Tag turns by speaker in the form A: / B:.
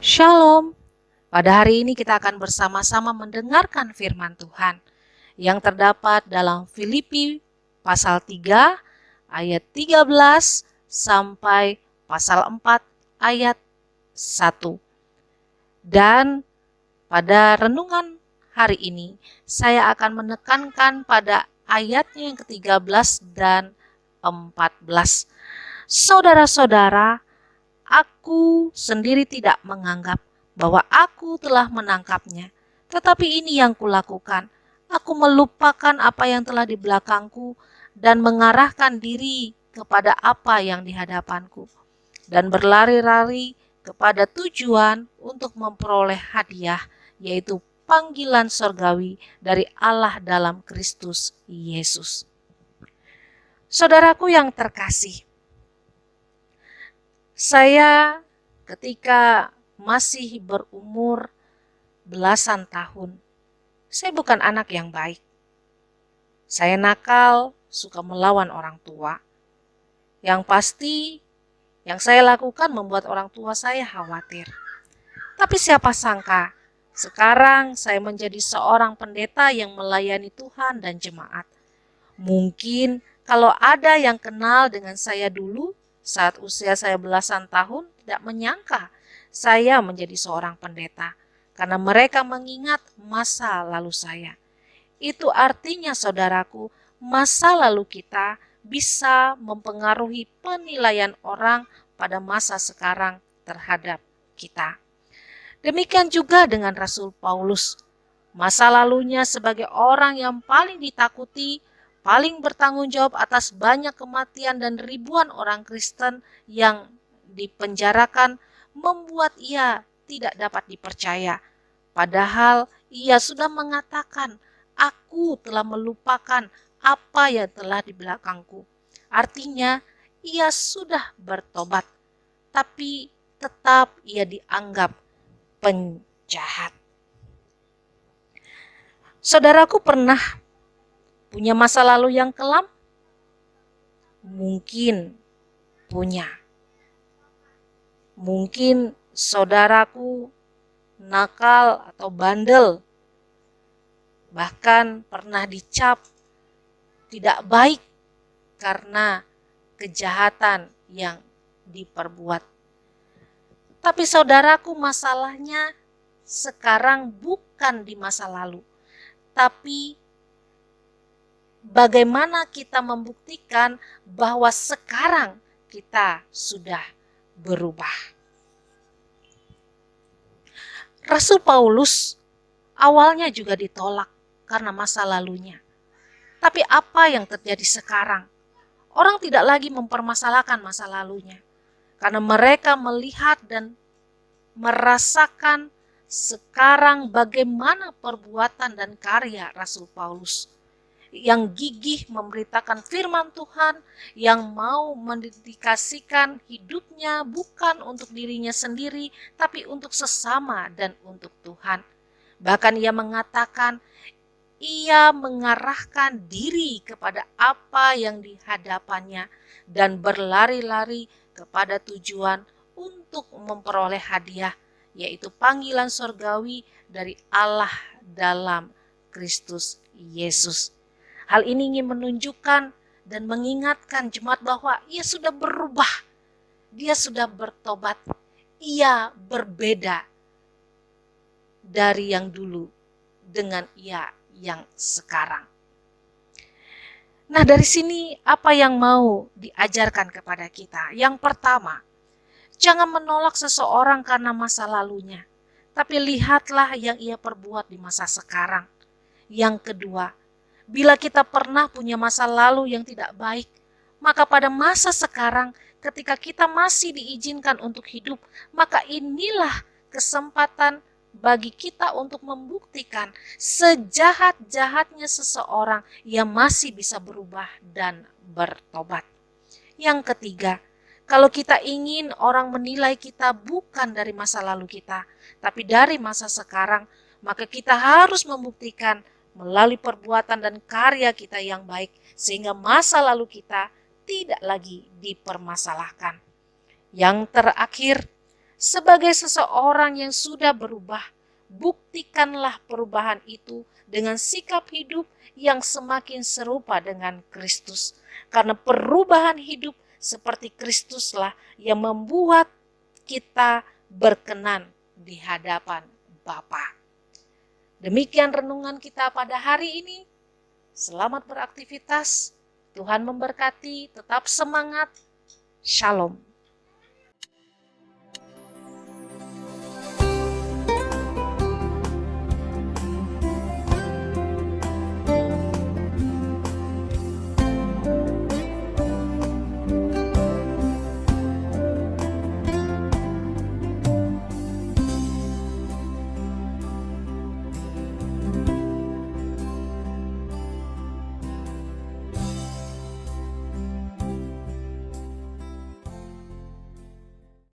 A: Shalom. Pada hari ini kita akan bersama-sama mendengarkan firman Tuhan yang terdapat dalam Filipi pasal 3 ayat 13 sampai pasal 4 ayat 1. Dan pada renungan hari ini saya akan menekankan pada ayatnya yang ke-13 dan 14. Saudara-saudara, aku sendiri tidak menganggap bahwa aku telah menangkapnya, tetapi ini yang kulakukan. Aku melupakan apa yang telah di belakangku dan mengarahkan diri kepada apa yang di hadapanku, dan berlari-lari kepada tujuan untuk memperoleh hadiah, yaitu panggilan sorgawi dari Allah dalam Kristus Yesus. Saudaraku yang terkasih, saya ketika masih berumur belasan tahun, saya bukan anak yang baik. Saya nakal, suka melawan orang tua. Yang pasti, yang saya lakukan membuat orang tua saya khawatir. Tapi siapa sangka, sekarang saya menjadi seorang pendeta yang melayani Tuhan dan jemaat. Mungkin kalau ada yang kenal dengan saya dulu, saat usia saya belasan tahun, tidak menyangka saya menjadi seorang pendeta, karena mereka mengingat masa lalu saya. Itu artinya, saudaraku, masa lalu kita bisa mempengaruhi penilaian orang pada masa sekarang terhadap kita. Demikian juga dengan Rasul Paulus. Masa lalunya sebagai orang yang paling ditakuti, paling bertanggung jawab atas banyak kematian dan ribuan orang Kristen yang dipenjarakan, membuat ia tidak dapat dipercaya. Padahal ia sudah mengatakan, aku telah melupakan apa yang telah di belakangku. Artinya ia sudah bertobat, tapi tetap ia dianggap penjahat. Saudaraku pernah punya masa lalu yang kelam? Mungkin punya. Mungkin saudaraku nakal atau bandel, bahkan pernah dicap tidak baik karena kejahatan yang diperbuat. Tapi saudaraku, masalahnya sekarang bukan di masa lalu, tapi bagaimana kita membuktikan bahwa sekarang kita sudah berubah. Rasul Paulus awalnya juga ditolak karena masa lalunya. Tapi apa yang terjadi sekarang? Orang tidak lagi mempermasalahkan masa lalunya, karena mereka melihat dan merasakan sekarang bagaimana perbuatan dan karya Rasul Paulus yang gigih memberitakan firman Tuhan, yang mau mendedikasikan hidupnya bukan untuk dirinya sendiri, tapi untuk sesama dan untuk Tuhan. Bahkan ia mengatakan, ia mengarahkan diri kepada apa yang di hadapannya dan berlari-lari kepada tujuan untuk memperoleh hadiah, yaitu panggilan sorgawi dari Allah dalam Kristus Yesus. Hal ini ingin menunjukkan dan mengingatkan jemaat bahwa ia sudah berubah, dia sudah bertobat, ia berbeda dari yang dulu dengan ia yang sekarang. Nah, dari sini apa yang mau diajarkan kepada kita? Yang pertama, jangan menolak seseorang karena masa lalunya, tapi lihatlah yang ia perbuat di masa sekarang. Yang kedua, bila kita pernah punya masa lalu yang tidak baik, maka pada masa sekarang ketika kita masih diizinkan untuk hidup, maka inilah kesempatan bagi kita untuk membuktikan sejahat-jahatnya seseorang yang masih bisa berubah dan bertobat. Yang ketiga, kalau kita ingin orang menilai kita bukan dari masa lalu kita, tapi dari masa sekarang, maka kita harus membuktikan melalui perbuatan dan karya kita yang baik, sehingga masa lalu kita tidak lagi dipermasalahkan. Yang terakhir, Sebagai seseorang yang sudah berubah, buktikanlah perubahan itu dengan sikap hidup yang semakin serupa dengan Kristus. Karena perubahan hidup seperti Kristuslah yang membuat kita berkenan di hadapan Bapa. Demikian renungan kita pada hari ini. Selamat beraktivitas. Tuhan memberkati, tetap semangat. Shalom.